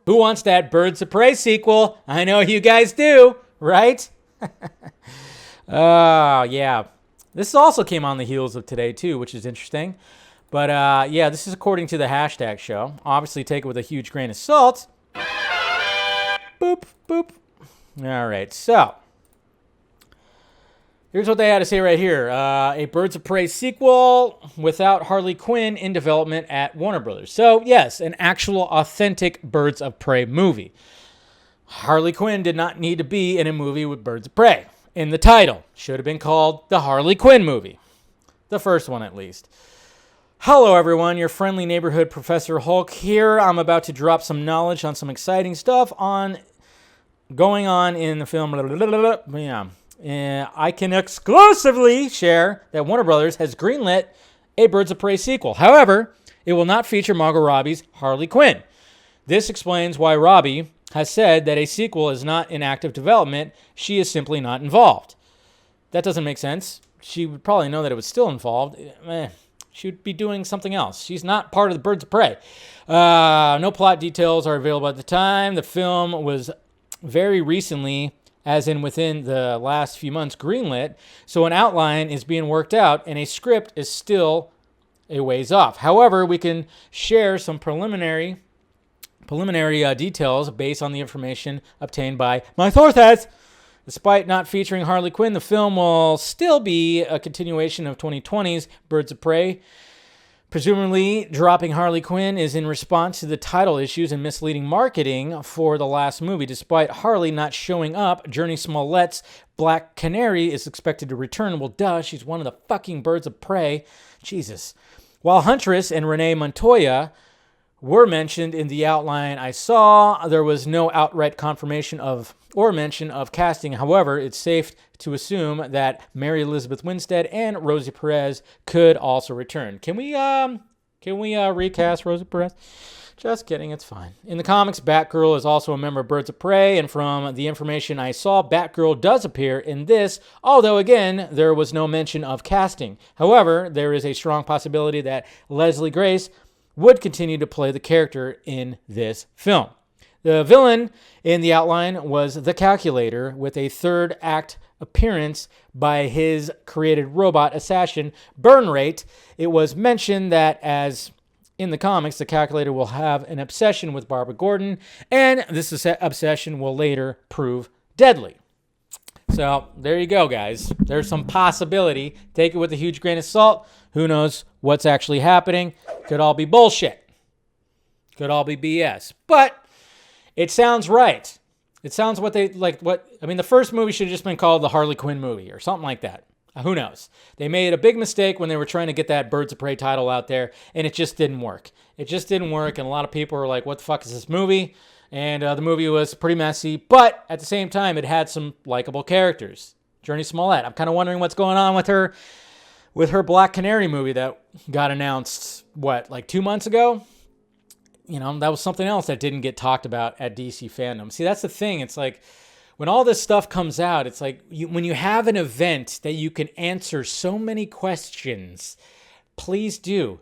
Who wants that Birds of Prey sequel? I know you guys do, right? Yeah. This also came on the heels of today, too, which is interesting. But, yeah, this is according to the hashtag show. Obviously, take it with a huge grain of salt. Boop, boop. All right, so here's what they had to say right here. A Birds of Prey sequel without Harley Quinn in development at Warner Brothers. So, yes, an actual authentic Birds of Prey movie. Harley Quinn did not need to be in a movie with Birds of Prey in the title. Should have been called the Harley Quinn movie. The first one, at least. Hello, everyone. Your friendly neighborhood Professor Hulk here. I'm about to drop some knowledge on some exciting stuff going on in the film. Yeah. I can exclusively share that Warner Brothers has greenlit a Birds of Prey sequel. However, it will not feature Margot Robbie's Harley Quinn. This explains why Robbie has said that a sequel is not in active development. She is simply not involved. That doesn't make sense. She would probably know that it was still involved. She would be doing something else. She's not part of the Birds of Prey. No plot details are available at the time. The film was very recently, as in within the last few months, greenlit. So an outline is being worked out, and a script is still a ways off. However, we can share some preliminary details based on the information obtained by my sources. Despite not featuring Harley Quinn, the film will still be a continuation of 2020's Birds of Prey. Presumably, dropping Harley Quinn is in response to the title issues and misleading marketing for the last movie. Despite Harley not showing up, Journey Smollett's Black Canary is expected to return. Well, duh, she's one of the fucking Birds of Prey. Jesus. While Huntress and Renee Montoya were mentioned in the outline I saw, there was no outright confirmation or mention of casting. However, it's safe to assume that Mary Elizabeth Winstead and Rosie Perez could also return. Can we recast Rosie Perez? Just kidding, it's fine. In the comics, Batgirl is also a member of Birds of Prey, and from the information I saw, Batgirl does appear in this, although again, there was no mention of casting. However, there is a strong possibility that Leslie Grace would continue to play the character in this film. The villain in the outline was the Calculator, with a third act appearance by his created robot assassin, Burn Rate. It was mentioned that, as in the comics, the Calculator will have an obsession with Barbara Gordon, and this obsession will later prove deadly. So there you go, guys. There's some possibility. Take it with a huge grain of salt. Who knows what's actually happening? Could all be bullshit. Could all be BS. But it sounds right. It sounds the first movie should have just been called the Harley Quinn movie or something like that. Who knows? They made a big mistake when they were trying to get that Birds of Prey title out there, and it just didn't work. It just didn't work, and a lot of people were like, what the fuck is this movie? And the movie was pretty messy, but at the same time, it had some likable characters. Journey Smollett. I'm kind of wondering what's going on with her Black Canary movie that got announced, 2 months ago? That was something else that didn't get talked about at DC Fandom. See, that's the thing. It's like, when all this stuff comes out, it's like, when you have an event that you can answer so many questions, please do.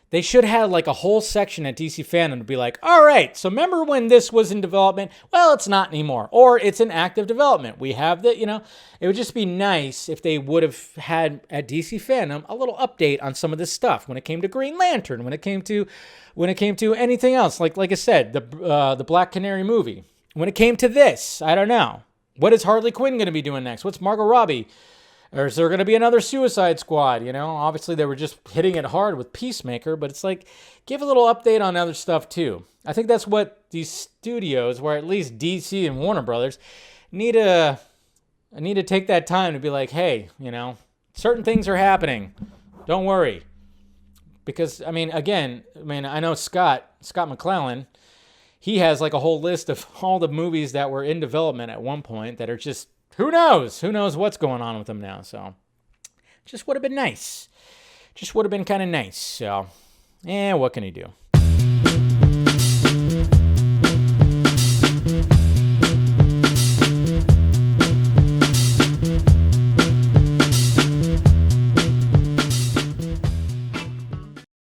They should have a whole section at DC Fandom to be like, all right, so remember when this was in development? Well, it's not anymore. Or it's in active development. We have it would just be nice if they would have had at DC Fandom a little update on some of this stuff when it came to Green Lantern, when it came to anything else. Like I said, the Black Canary movie. When it came to this, I don't know. What is Harley Quinn going to be doing next? What's Margot Robbie? Or is there going to be another Suicide Squad? Obviously they were just hitting it hard with Peacemaker, but it's like, give a little update on other stuff too. I think that's what these studios, or at least DC and Warner Brothers, need to take that time to be like, hey, certain things are happening. Don't worry. Because, I know Scott McClellan, he has a whole list of all the movies that were in development at one point that are just, who knows? Who knows what's going on with them now? So, just would have been nice. Just would have been kind of nice. So, what can you do?